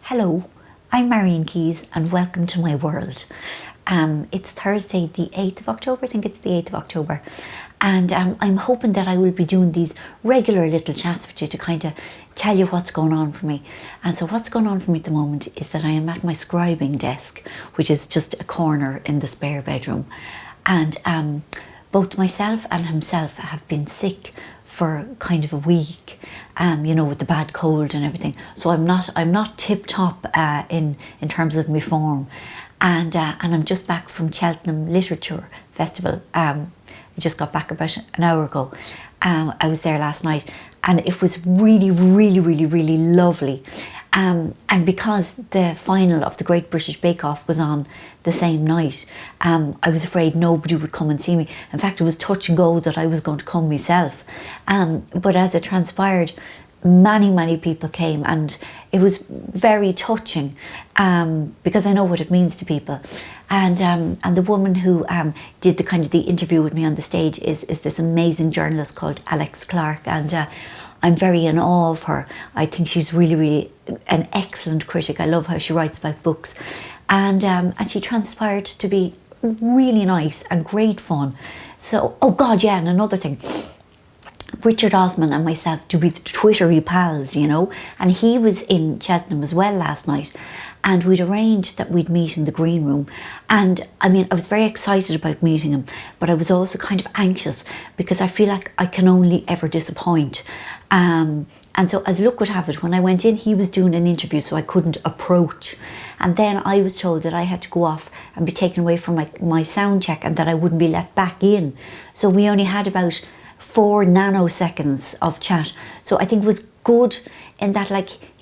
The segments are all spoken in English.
Hello, I'm Marian Keys and welcome to my world. It's Thursday the 8th of October, I think it's the 8th of October, and I'm hoping that I will be doing these regular little chats with you to kind of tell you what's going on for me. And so what's going on for me at the moment is that I am at my scribing desk, which is just a corner in the spare bedroom, and both myself and himself have been sick for kind of a week, with the bad cold and everything. So I'm not tip top in terms of my form, and I'm just back from Cheltenham Literature Festival. I just got back about an hour ago. I was there last night, and it was really, really, really, really lovely. And because the final of the Great British Bake Off was on the same night, I was afraid nobody would come and see me. In fact, it was touch and go that I was going to come myself. But as it transpired, many people came, and it was very touching because I know what it means to people. And the woman who did the interview with me on the stage is this amazing journalist called Alex Clark, and I'm very in awe of her. I think she's really, really an excellent critic. I love how she writes about books, and she transpired to be really nice and great fun. So, oh God, yeah, and another thing, Richard Osman and myself to be Twittery pals, and he was in Cheltenham as well last night, and we'd arranged that we'd meet in the green room. And I mean, I was very excited about meeting him, but I was also kind of anxious because I feel like I can only ever disappoint. And so, as luck would have it, when I went in, he was doing an interview, so I couldn't approach. And then I was told that I had to go off and be taken away from my sound check, and that I wouldn't be let back in. So we only had about 4 nanoseconds of chat. So I think it was good in that,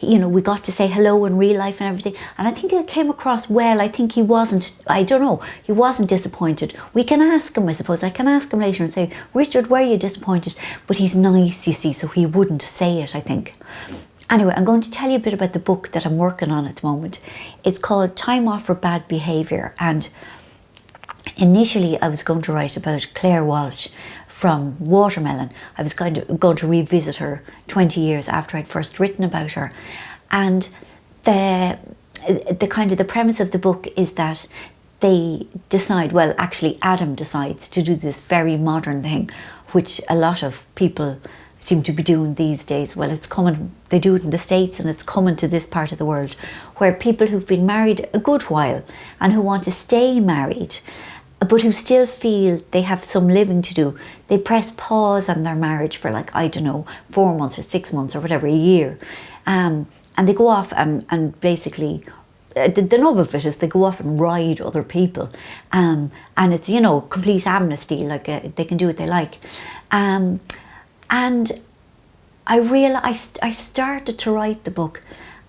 we got to say hello in real life and everything. And I think it came across well. I think he wasn't disappointed. We can ask him, I suppose. I can ask him later and say, Richard, were you disappointed? But he's nice, you see, so he wouldn't say it, I think. Anyway, I'm going to tell you a bit about the book that I'm working on at the moment. It's called Time Off for Bad Behaviour. And initially I was going to write about Claire Walsh from Watermelon. I was going to revisit her 20 years after I'd first written about her. And the premise of the book is that they decide, well, actually Adam decides to do this very modern thing, which a lot of people seem to be doing these days. Well, it's coming, they do it in the States, and it's coming to this part of the world, where people who've been married a good while and who want to stay married, but who still feel they have some living to do, they press pause on their marriage for 4 months or 6 months or whatever, a year. And they go off and basically, the nub of it is they go off and ride other people. And it's, complete amnesty, they can do what they like. And I realized, I started to write the book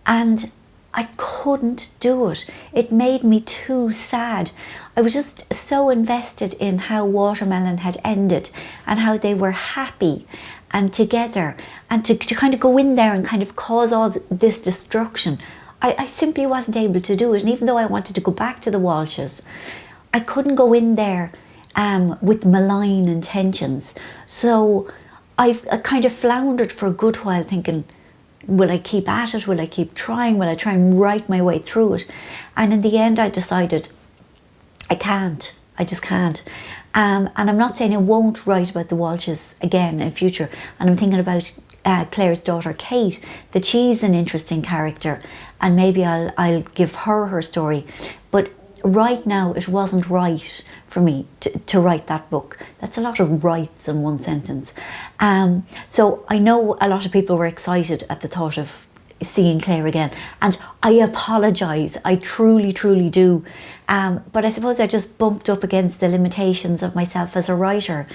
and I couldn't do it. It made me too sad. I was just so invested in how Watermelon had ended and how they were happy and together, and to kind of go in there and kind of cause all this destruction. I simply wasn't able to do it. And even though I wanted to go back to the Walshes, I couldn't go in there with malign intentions. So I kind of floundered for a good while thinking, will I keep at it? Will I keep trying? Will I try and write my way through it? And in the end, I decided I can't. I just can't. And I'm not saying I won't write about the Walshes again in future. And I'm thinking about Claire's daughter, Kate, that she's an interesting character. And maybe I'll give her story. But right now, it wasn't right for me to write that book. That's a lot of rights in one sentence. So I know a lot of people were excited at the thought of seeing Claire again, and I apologise, I truly do, but I suppose I just bumped up against the limitations of myself as a writer,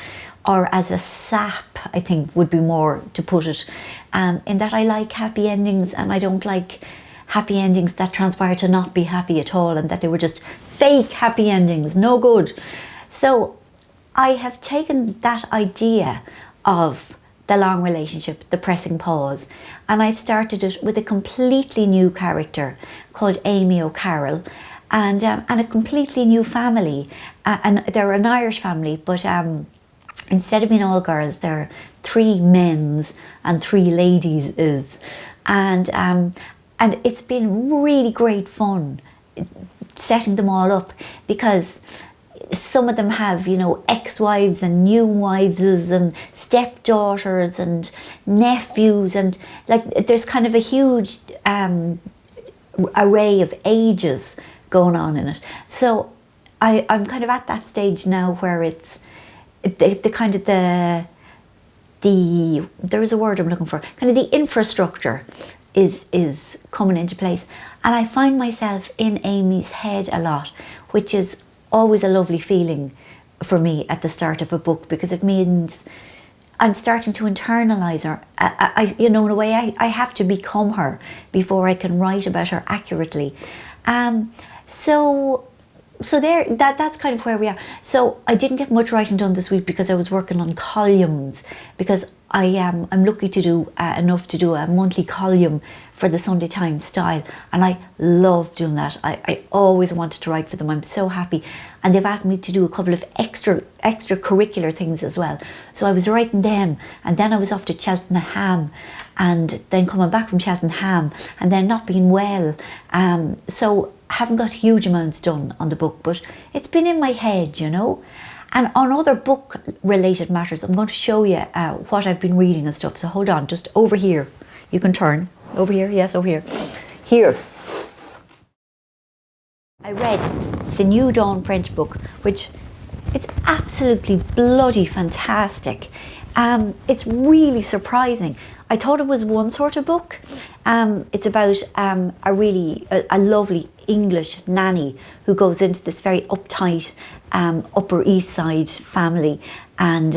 or as a sap, I think would be more to put it, in that I like happy endings, and I don't like happy endings that transpire to not be happy at all, and that they were just fake happy endings, no good. So I have taken that idea of the long relationship, the pressing pause, and I've started it with a completely new character called Amy O'Carroll, and a completely new family. And they're an Irish family, but instead of being all girls, there are 3 men's and 3 ladies. And and it's been really great fun setting them all up, because some of them have, you know, ex-wives and new wives and stepdaughters and nephews, and like there's kind of a huge array of ages going on in it. So I'm kind of at that stage now where it's the kind of the there is a word I'm looking for, kind of the infrastructure is coming into place, and I find myself in Amy's head a lot, which is always a lovely feeling for me at the start of a book, because it means I'm starting to internalize her. I you know, in a way, I have to become her before I can write about her accurately. So there, that's kind of where we are. So I didn't get much writing done this week because I was working on columns, because I'm lucky to do enough to do a monthly column for the Sunday Times Style, and I love doing that. I always wanted to write for them. I'm so happy, and they've asked me to do a couple of extracurricular things as well. So I was writing them, and then I was off to Cheltenham, and then coming back from Cheltenham, and then not being well. So I haven't got huge amounts done on the book, but it's been in my head, you know. And on other book-related matters, I'm going to show you what I've been reading and stuff. So hold on, just over here. You can turn. Over here, yes, over here. Here. I read the New Dawn French book, which it's absolutely bloody fantastic. It's really surprising. I thought it was one sort of book. It's about a lovely English nanny who goes into this very uptight Upper East Side family and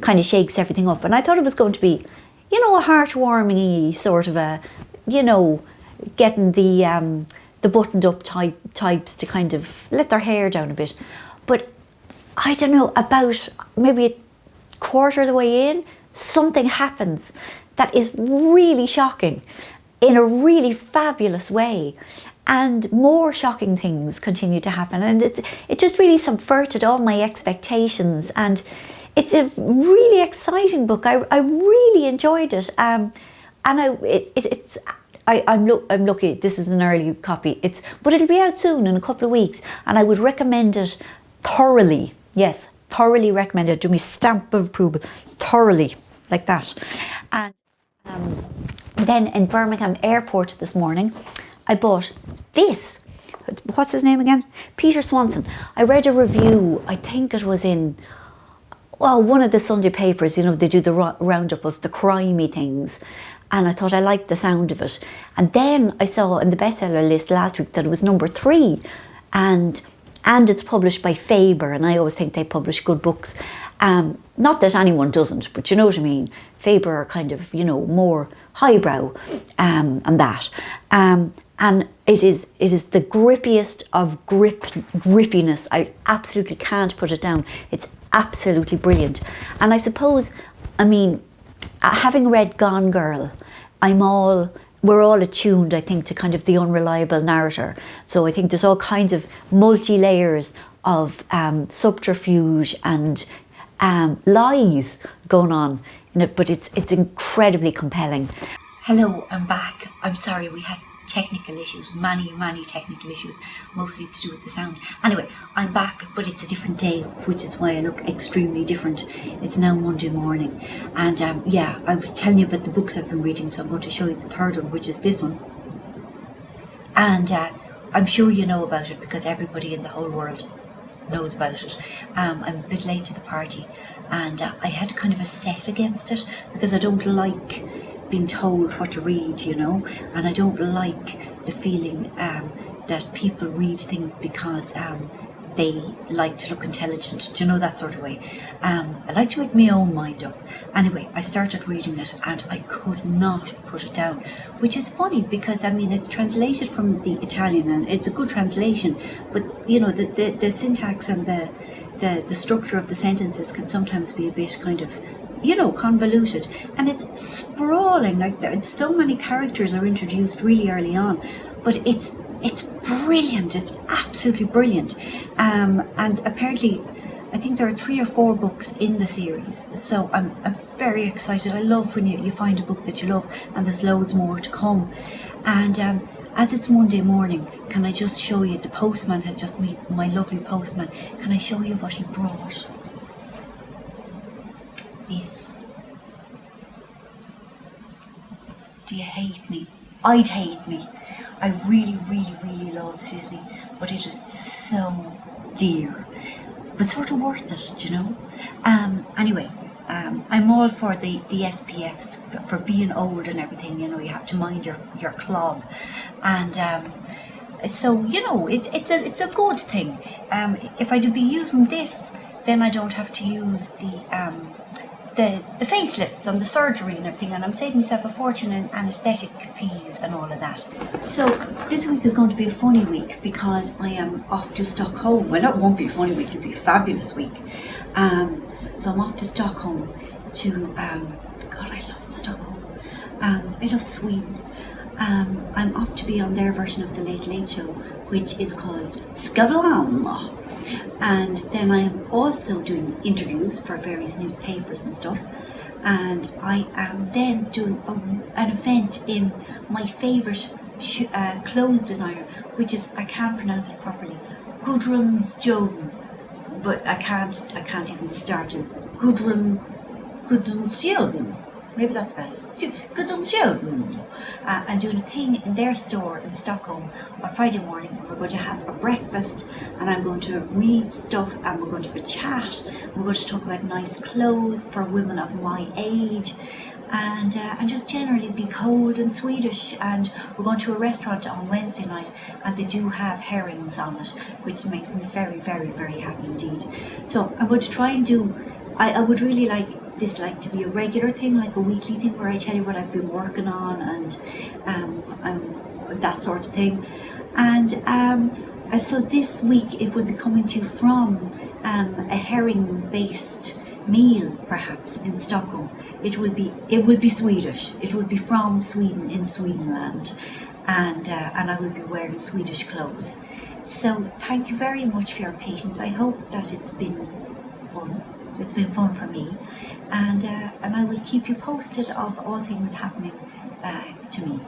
kind of shakes everything up. And I thought it was going to be, you know, a heartwarming sort of a, you know, getting the buttoned up types to kind of let their hair down a bit. But I don't know, about maybe a quarter of the way in, something happens that is really shocking in a really fabulous way. And more shocking things continue to happen, and it just really subverted all my expectations. And it's a really exciting book. I really enjoyed it. And I'm lucky. This is an early copy. But it'll be out soon in a couple of weeks, and I would recommend it thoroughly. Yes, thoroughly recommend it. Do me stamp of approval. Thoroughly, like that. And then in Birmingham Airport this morning, I bought this. What's his name again? Peter Swanson. I read a review, I think it was in, well, one of the Sunday papers, you know, they do the roundup of the crimey things. And I thought I liked the sound of it. And then I saw in the bestseller list last week that it was number 3. And it's published by Faber. And I always think they publish good books. Not that anyone doesn't, but you know what I mean. Faber are kind of, you know, more highbrow and that. And it is the grippiest of grippiness. I absolutely can't put it down. It's absolutely brilliant. And I suppose, I mean, having read Gone Girl, we're all attuned, I think, to kind of the unreliable narrator. So I think there's all kinds of multi-layers of subterfuge and lies going on in it, but it's incredibly compelling. Hello, I'm back. I'm sorry, we had technical issues, many technical issues, mostly to do with the sound. Anyway, I'm back, but it's a different day, which is why I look extremely different. It's now Monday morning, and yeah, I was telling you about the books I've been reading, so I'm going to show you the third one, which is this one. And I'm sure you know about it because everybody in the whole world knows about it. I'm a bit late to the party, and I had kind of a set against it because I don't like being told what to read, you know, and I don't like the feeling that people read things because they like to look intelligent, do you know, that sort of way. I like to make my own mind up. Anyway, I started reading it and I could not put it down, which is funny because, I mean, it's translated from the Italian and it's a good translation, but, you know, the syntax and the structure of the sentences can sometimes be a bit kind of, you know, convoluted, and it's sprawling. Like so many characters are introduced really early on, but it's brilliant. It's absolutely brilliant. And apparently, I think there are 3 or 4 books in the series. So I'm very excited. I love when you find a book that you love, and there's loads more to come. And as it's Monday morning, can I just show you, the postman has just met, my lovely postman, can I show you what he brought? This. Do you hate me? I'd hate me. I really, really, really love sizzling, but it is so dear. But sort of worth it, you know? Anyway, I'm all for the SPFs, for being old and everything, you know, you have to mind your clog. And so, you know, it's a good thing. If I do be using this, then I don't have to use the facelifts and the surgery and everything, and I'm saving myself a fortune in anaesthetic fees and all of that. So this week is going to be a funny week because I am off to Stockholm. Well, it won't be a funny week, it'll be a fabulous week. So I'm off to Stockholm to, God, I love Stockholm. I love Sweden. I'm off to be on their version of the Late Late Show, which is called Skavlan. And then I am also doing interviews for various newspapers and stuff. And I am then doing an event in my favourite clothes designer, which is, I can't pronounce it properly, Gudrun's Joden. But I can't even start it. Gudrun's Joden. Maybe that's better. Gudrun's Joden. I'm doing a thing in their store in Stockholm on Friday morning, and we're going to have a breakfast, and I'm going to read stuff, and we're going to have a chat, and we're going to talk about nice clothes for women of my age, and just generally be cold and Swedish. And we're going to a restaurant on Wednesday night, and they do have herrings on it, which makes me very, very, very happy indeed. So I'm going to try and do, I would really like this to be a regular thing, like a weekly thing where I tell you what I've been working on and that sort of thing. And so this week it will be coming to you from a herring based meal, perhaps in Stockholm. It will be Swedish. It will be from Sweden, in Swedenland, and I will be wearing Swedish clothes. So thank you very much for your patience. I hope that it's been fun. It's been fun for me, and I will keep you posted of all things happening to me.